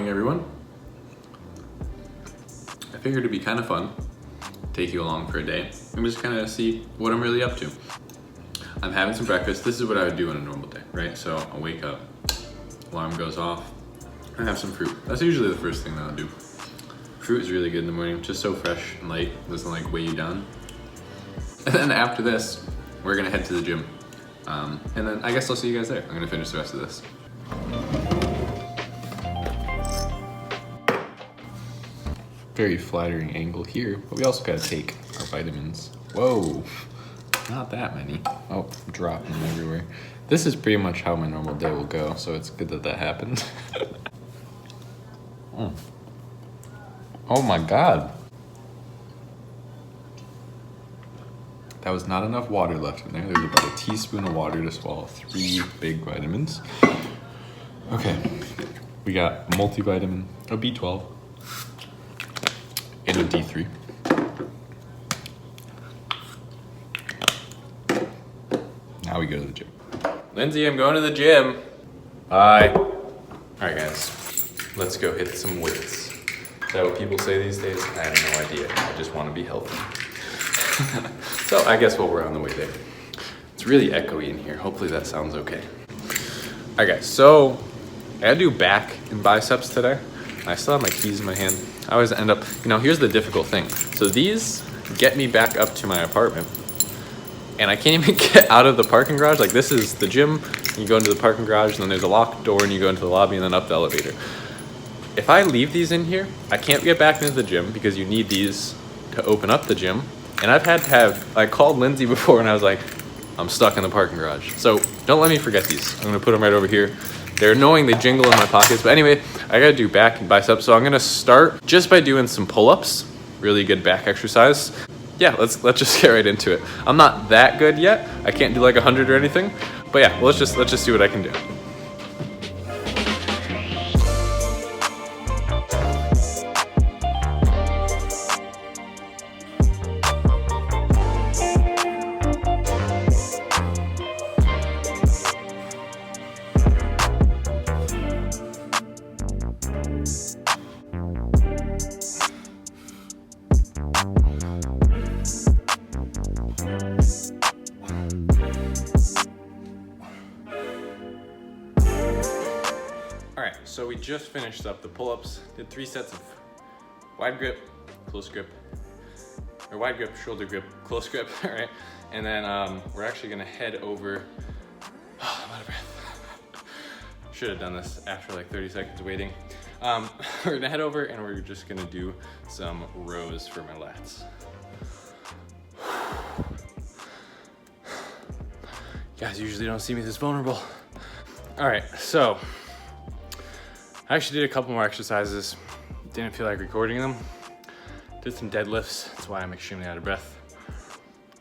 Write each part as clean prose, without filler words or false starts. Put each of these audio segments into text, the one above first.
morning, everyone. I figured it'd be kind of fun, take you along for a day, and just kind of see what I'm really up to. I'm having some breakfast. This is what I would do on a normal day, right? So I'll wake up, alarm goes off, and have some fruit. That's usually the first thing that I'll do. Fruit is really good in the morning, just so fresh and light, doesn't like weigh you down. And then after this, we're gonna head to the gym. And then I guess I'll see you guys there. I'm gonna finish the rest of this. Very flattering angle here, but we also gotta take our vitamins. Whoa, not that many. Oh, I'm dropping them everywhere. This is pretty much how my normal day will go, so it's good that that happened. Oh my God. That was not enough water left in there. There's about a teaspoon of water to swallow 3 big vitamins. Okay, we got multivitamin, a B12, and a D3. Now we go to the gym. Lindsay, I'm going to the gym. Bye. All right, guys, let's go hit some weights. Is that what people say these days? I have no idea. I just want to be healthy. So I guess we're on the way there. It's really echoey in here. Hopefully that sounds okay. All right, guys, so I had to do back and biceps today. I still have my keys in my hand. I always end up, here's the difficult thing. So these get me back up to my apartment, and I can't even get out of the parking garage. Like, this is the gym, you go into the parking garage, and then there's a locked door, and you go into the lobby and then up the elevator. If I leave these in here, I can't get back into the gym because you need these to open up the gym. And I've had to I called Lindsay before and I was like, I'm stuck in the parking garage. So don't let me forget these. I'm gonna put them right over here. They're annoying, they jingle in my pockets. But anyway, I gotta do back and biceps. So I'm gonna start just by doing some pull-ups, really good back exercise. Yeah, let's just get right into it. I'm not that good yet. I can't do like 100 or anything. But yeah, let's just see what I can do. All right, so we just finished up the pull-ups, did 3 sets of wide grip, close grip, or wide grip, shoulder grip, close grip, all right? And then we're actually gonna head over, I'm out of breath. Should have done this after like 30 seconds waiting. We're gonna head over and we're just gonna do some rows for my lats. You guys usually don't see me this vulnerable. All right, so, I actually did a couple more exercises. Didn't feel like recording them. Did some deadlifts. That's why I'm extremely out of breath.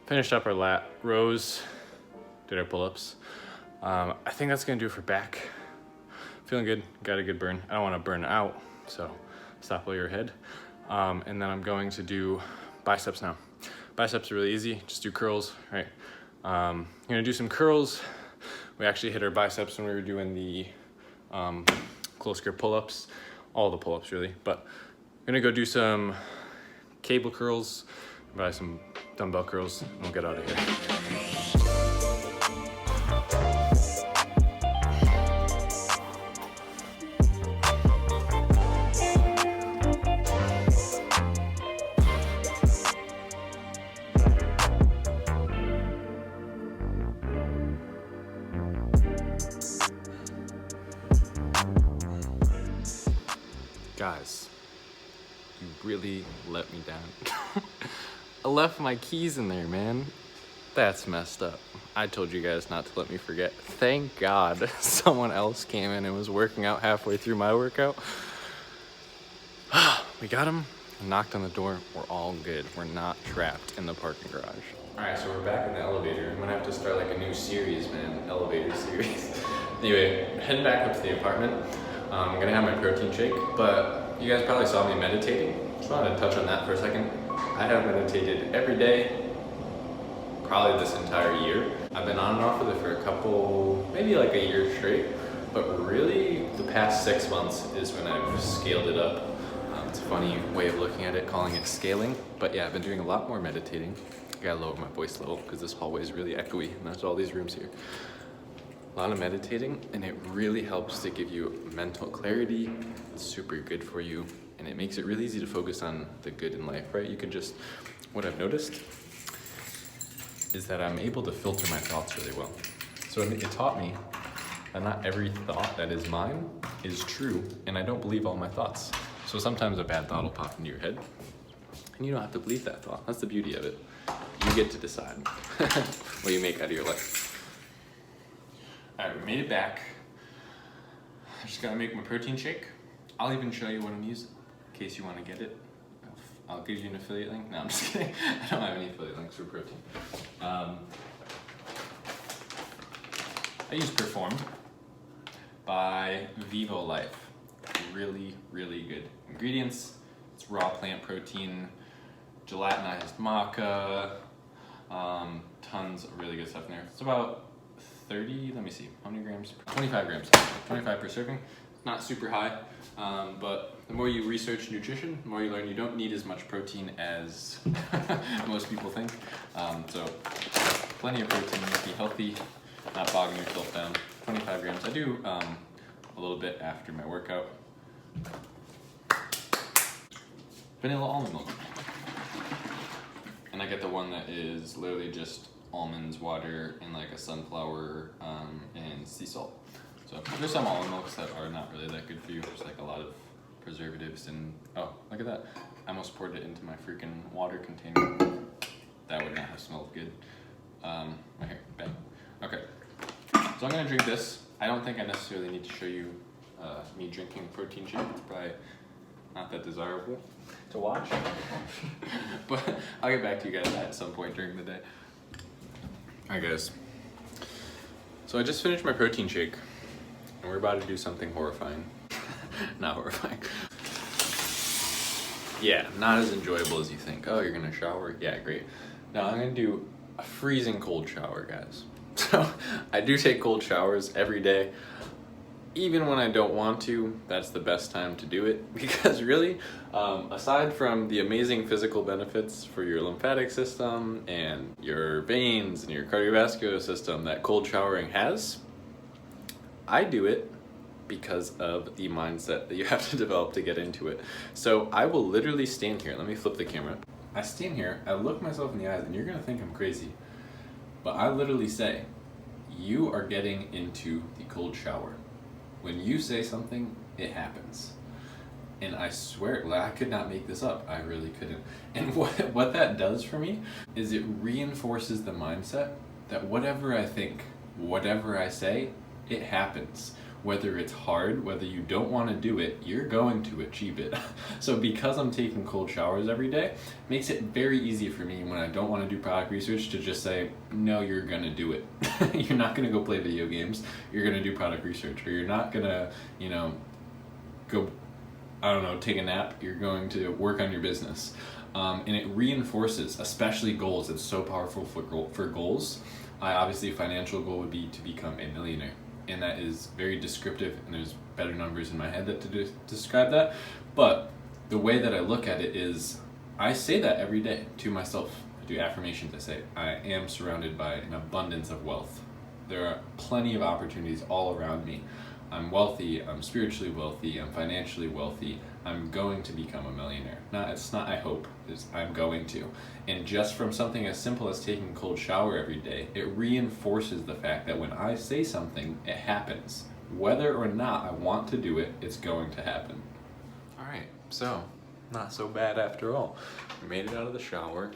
Finished up our lat rows. Did our pull-ups. I think that's gonna do it for back. Feeling good, got a good burn. I don't wanna burn out, so stop while you're ahead. And then I'm going to do biceps now. Biceps are really easy, just do curls, right? I'm gonna do some curls. We actually hit our biceps when we were doing the close grip pull-ups, all the pull-ups really, but I'm gonna go do some cable curls, buy some dumbbell curls, and we'll get out of here. Guys, you really let me down. I left my keys in there, man. That's messed up. I told you guys not to let me forget. Thank God someone else came in and was working out halfway through my workout. We got him, knocked on the door. We're all good. We're not trapped in the parking garage. All right, so we're back in the elevator. I'm gonna have to start like a new series, man. Elevator series. Anyway, heading back up to the apartment. I'm gonna have my protein shake, but you guys probably saw me meditating. Just wanted to touch on that for a second. I have meditated every day, probably this entire year. I've been on and off with it for a couple, maybe like a year straight, But really, the past 6 months is when I've scaled it up. It's a funny way of looking at it, calling it scaling. But yeah, I've been doing a lot more meditating. I gotta lower my voice level because this hallway is really echoey, and there's all these rooms here. A lot of meditating, and it really helps to give you mental clarity. It's super good for you, and it makes it really easy to focus on the good in life, right? You can just, what I've noticed is that I'm able to filter my thoughts really well. So it taught me that not every thought that is mine is true, and I don't believe all my thoughts. So sometimes a bad thought will pop into your head, and you don't have to believe that thought. That's the beauty of it. You get to decide what you make out of your life. All right, we made it back. I just gotta make my protein shake. I'll even show you what I'm using in case you want to get it. I'll give you an affiliate link. No, I'm just kidding. I don't have any affiliate links for protein. I use Performed by Vivo Life. Really, really good ingredients. It's raw plant protein, gelatinized maca, tons of really good stuff in there. It's about 30, let me see, how many grams? 25 grams, 25 per serving. Not super high, but the more you research nutrition, the more you learn you don't need as much protein as most people think. So plenty of protein, be healthy, not bogging yourself down. 25 grams. I do a little bit after my workout. Vanilla almond milk. And I get the one that is literally just almonds, water, and like a sunflower and sea salt. So there's some almond milks that are not really that good for you. There's like a lot of preservatives and, oh, look at that. I almost poured it into my freaking water container. That would not have smelled good. Right here, bang. Okay, so I'm gonna drink this. I don't think I necessarily need to show you me drinking protein shake. It's probably not that desirable to watch. But I'll get back to you guys at some point during the day. Alright guys, so I just finished my protein shake and we're about to do something horrifying. Not horrifying. Yeah, not as enjoyable as you think. Oh, you're gonna shower? Yeah, great. Now I'm gonna do a freezing cold shower, guys. So I do take cold showers every day. Even when I don't want to, that's the best time to do it. Because really, aside from the amazing physical benefits for your lymphatic system and your veins and your cardiovascular system that cold showering has, I do it because of the mindset that you have to develop to get into it. So I will literally stand here. Let me flip the camera. I stand here, I look myself in the eyes, and you're gonna think I'm crazy. But I literally say, you are getting into the cold shower. When you say something, it happens. And I swear, like, I could not make this up. I really couldn't. And what that does for me is it reinforces the mindset that whatever I think, whatever I say, it happens. Whether it's hard, whether you don't want to do it, you're going to achieve it. So because I'm taking cold showers every day, makes it very easy for me when I don't want to do product research to just say, no, you're going to do it. You're not going to go play video games. You're going to do product research. Or you're not going to, go, I don't know, take a nap. You're going to work on your business. And it reinforces, especially goals. It's so powerful for goals. Obviously, a financial goal would be to become a millionaire. And that is very descriptive, and there's better numbers in my head that to describe that. But the way that I look at it is, I say that every day to myself. I do affirmations. I say, I am surrounded by an abundance of wealth. There are plenty of opportunities all around me. I'm wealthy, I'm spiritually wealthy, I'm financially wealthy. I'm going to become a millionaire. It's not I hope, I'm going to. And just from something as simple as taking a cold shower every day, it reinforces the fact that when I say something, it happens. Whether or not I want to do it, it's going to happen. All right, so not so bad after all. We made it out of the shower.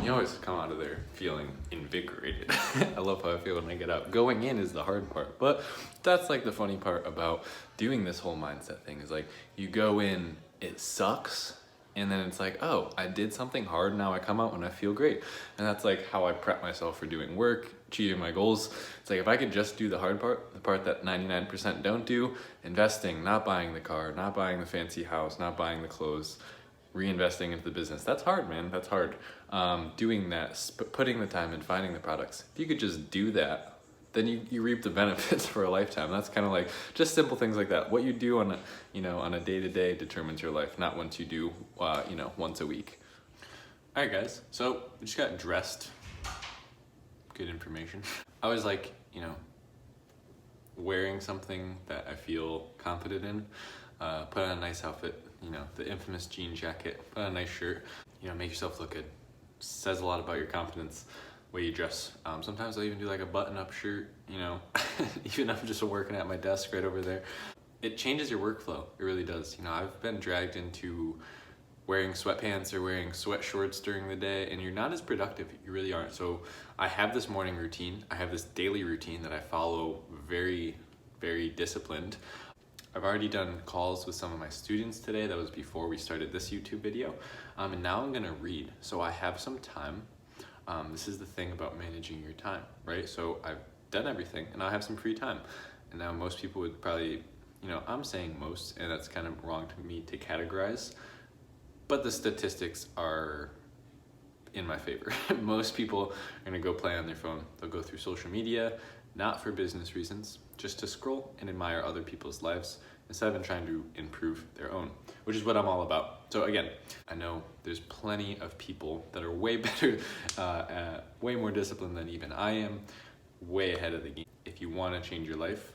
You always come out of there feeling invigorated. I love how I feel when I get out. Going in is the hard part, but that's like the funny part about doing this whole mindset thing is like you go in, it sucks, and then it's like, oh, I did something hard, now I come out and I feel great. And that's like how I prep myself for doing work, achieving my goals. It's like if I could just do the hard part, the part that 99% don't do, investing, not buying the car, not buying the fancy house, not buying the clothes, reinvesting into the business. That's hard, man. That's hard. Doing that, putting the time in, finding the products. If you could just do that, then you reap the benefits for a lifetime. That's kind of like just simple things like that. What you do on a day-to-day determines your life, not what you do once a week. All right, guys. So we just got dressed. Good information. I was like, wearing something that I feel confident in. Put on a nice outfit. The infamous jean jacket. Put on a nice shirt. Make yourself look good. Says a lot about your confidence. Way you dress. Sometimes I'll even do like a button-up shirt, even if I'm just working at my desk right over there. It changes your workflow. It really does. I've been dragged into wearing sweatpants or wearing sweat shorts during the day, and you're not as productive. You really aren't. So I have this morning routine. I have this daily routine that I follow very, very disciplined. I've already done calls with some of my students today. That was before we started this YouTube video. And now I'm gonna read. So I have some time. This is the thing about managing your time, right? So I've done everything and I have some free time. And now most people would probably, I'm saying most, and that's kind of wrong to me to categorize, but the statistics are in my favor. Most people are gonna go play on their phone. They'll go through social media, not for business reasons, just to scroll and admire other people's lives instead of trying to improve their own, which is what I'm all about. So again, I know there's plenty of people that are way better, way more disciplined than even I am, way ahead of the game. If you want to change your life,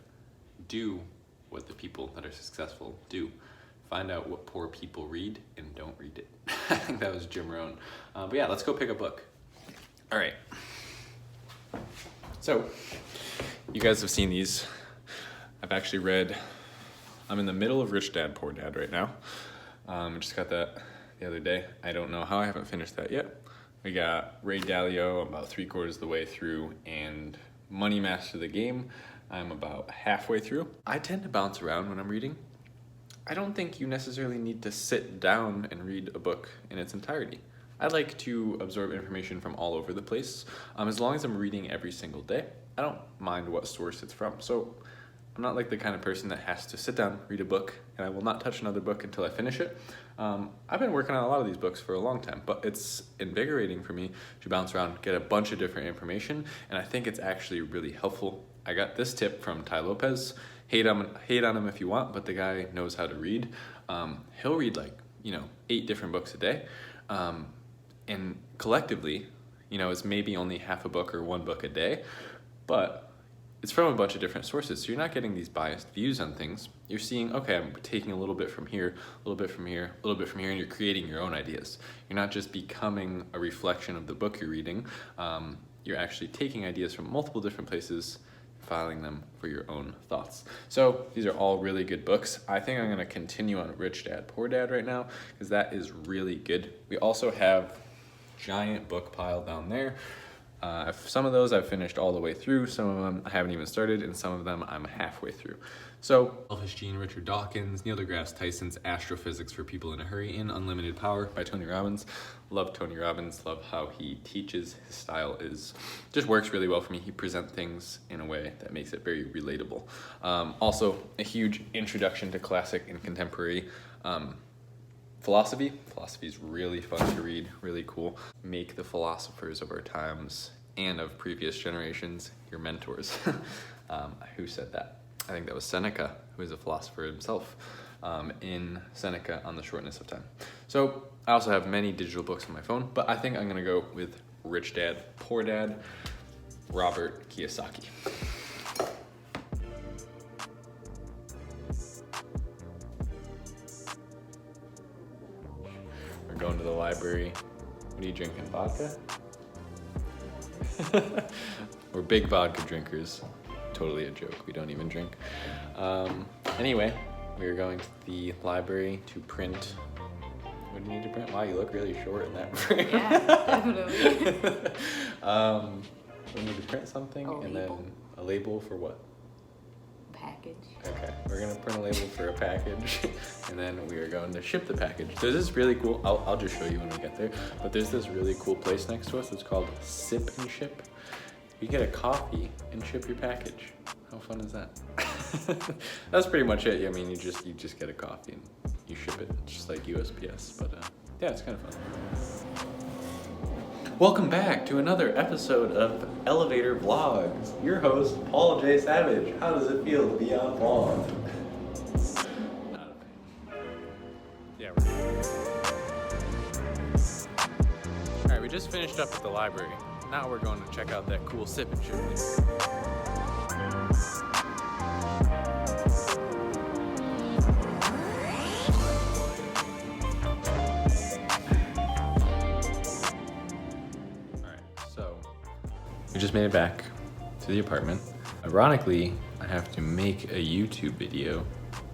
do what the people that are successful do. Find out what poor people read and don't read it. I think that was Jim Rohn. But yeah, let's go pick a book. All right. So you guys have seen these. I've actually read, I'm in the middle of Rich Dad, Poor Dad right now. I just got that the other day. I don't know how I haven't finished that yet. We got Ray Dalio about 3/4 of the way through, and Money Master the Game, I'm about halfway through. I tend to bounce around when I'm reading. I don't think you necessarily need to sit down and read a book in its entirety. I like to absorb information from all over the place. As long as I'm reading every single day, I don't mind what source it's from. So I'm not like the kind of person that has to sit down, read a book, and I will not touch another book until I finish it. I've been working on a lot of these books for a long time, but it's invigorating for me to bounce around, get a bunch of different information, and I think it's actually really helpful. I got this tip from Ty Lopez. Hate on him if you want, but the guy knows how to read. He'll read 8 different books a day, and collectively, it's maybe only half a book or 1 book a day, but it's from a bunch of different sources. So you're not getting these biased views on things. You're seeing, okay, I'm taking a little bit from here, a little bit from here, a little bit from here, and you're creating your own ideas. You're not just becoming a reflection of the book you're reading. You're actually taking ideas from multiple different places, filing them for your own thoughts. So these are all really good books. I think I'm gonna continue on Rich Dad, Poor Dad right now, because that is really good. We also have giant book pile down there. Some of those I've finished all the way through, some of them I haven't even started, and some of them I'm halfway through. So, Selfish Gene, Richard Dawkins, Neil deGrasse Tyson's Astrophysics for People in a Hurry, and Unlimited Power by Tony Robbins. Love Tony Robbins, love how he teaches. His style just works really well for me. He presents things in a way that makes it very relatable. Also, a huge introduction to classic and contemporary philosophy. Philosophy is really fun to read, really cool. Make the philosophers of our times and of previous generations your mentors. Who said that? I think that was Seneca, who is a philosopher himself, in Seneca on the Shortness of Time. So I also have many digital books on my phone, but I think I'm gonna go with Rich Dad, Poor Dad, Robert Kiyosaki. We're going to the library. What are you drinking, vodka? We're big vodka drinkers. Totally a joke, we don't even drink. Anyway, we're going to the library to print. What do you need to print? Wow, you look really short in that frame. Yeah, definitely. We need to print something and label. then a label for what? Package. Okay, we're gonna print a label for a package and then we are going to ship the package. There's this really cool, I'll just show you when we get there, but there's this really cool place next to us. It's called Sip and Ship. You get a coffee and ship your package. How fun is that? That's pretty much it. I mean, you just get a coffee and you ship it, just like USPS. But yeah, it's kind of fun. Welcome back to another episode of Elevator Vlogs. Your host, Paul J. Savage. How does it feel to be on vlog? Not a fan. Yeah, Alright, we just finished up at the library. Now we're going to check out that cool sip and shit. We just made it back to the apartment. Ironically, I have to make a YouTube video,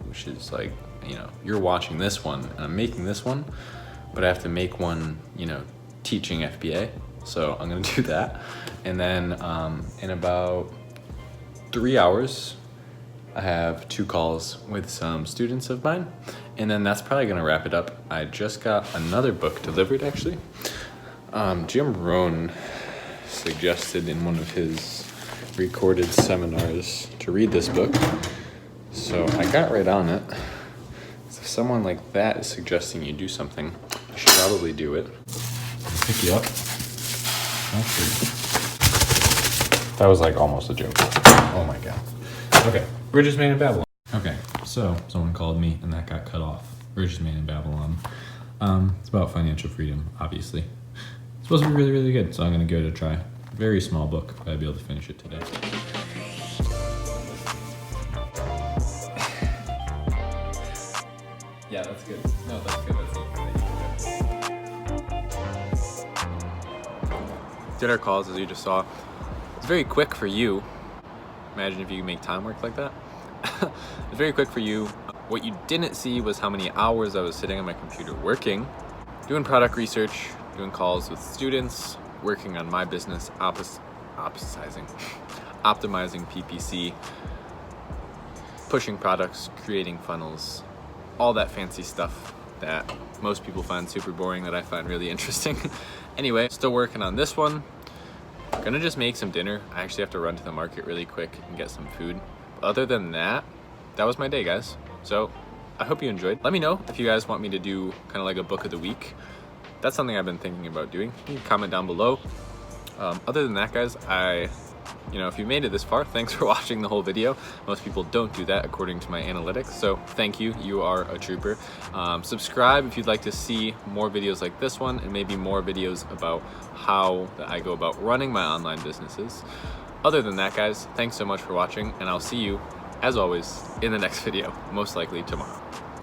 which is like, you know, you're watching this one and I'm making this one, but I have to make one, you know, teaching FBA. So I'm gonna do that. And then in about 3 hours, I have 2 calls with some students of mine. And then that's probably gonna wrap it up. I just got another book delivered actually. Jim Rohn suggested in one of his recorded seminars to read this book. So I got right on it. If someone like that is suggesting you do something, you should probably do it. Pick you up. That was like almost a joke. Oh my god. Okay, we're just made in Babylon. Okay, so someone called me and that got cut off. We're just made in Babylon. It's about financial freedom, obviously. It's supposed to be really, really good, so I'm gonna give it a try. Very small book, but I'll be able to finish it today. Yeah, that's good. No, that's good. Did our calls, as you just saw. It's very quick for you. Imagine if you could make time work like that. It's very quick for you. What you didn't see was how many hours I was sitting on my computer working, doing product research, doing calls with students, working on my business, optimizing PPC, pushing products, creating funnels, all that fancy stuff that most people find super boring that I find really interesting. Anyway, still working on this one. Gonna just make some dinner. I actually have to run to the market really quick and get some food. But other than that, that was my day, guys. So I hope you enjoyed. Let me know if you guys want me to do kind of like a book of the week. That's something I've been thinking about doing. You can comment down below. Other than that, guys, if you made it this far, thanks for watching the whole video. Most people don't do that according to my analytics, so thank you. You are a trooper. Subscribe if you'd like to see more videos like this one and maybe more videos about how I go about running my online businesses. Other than that, guys, thanks so much for watching, and I'll see you, as always, in the next video, most likely tomorrow.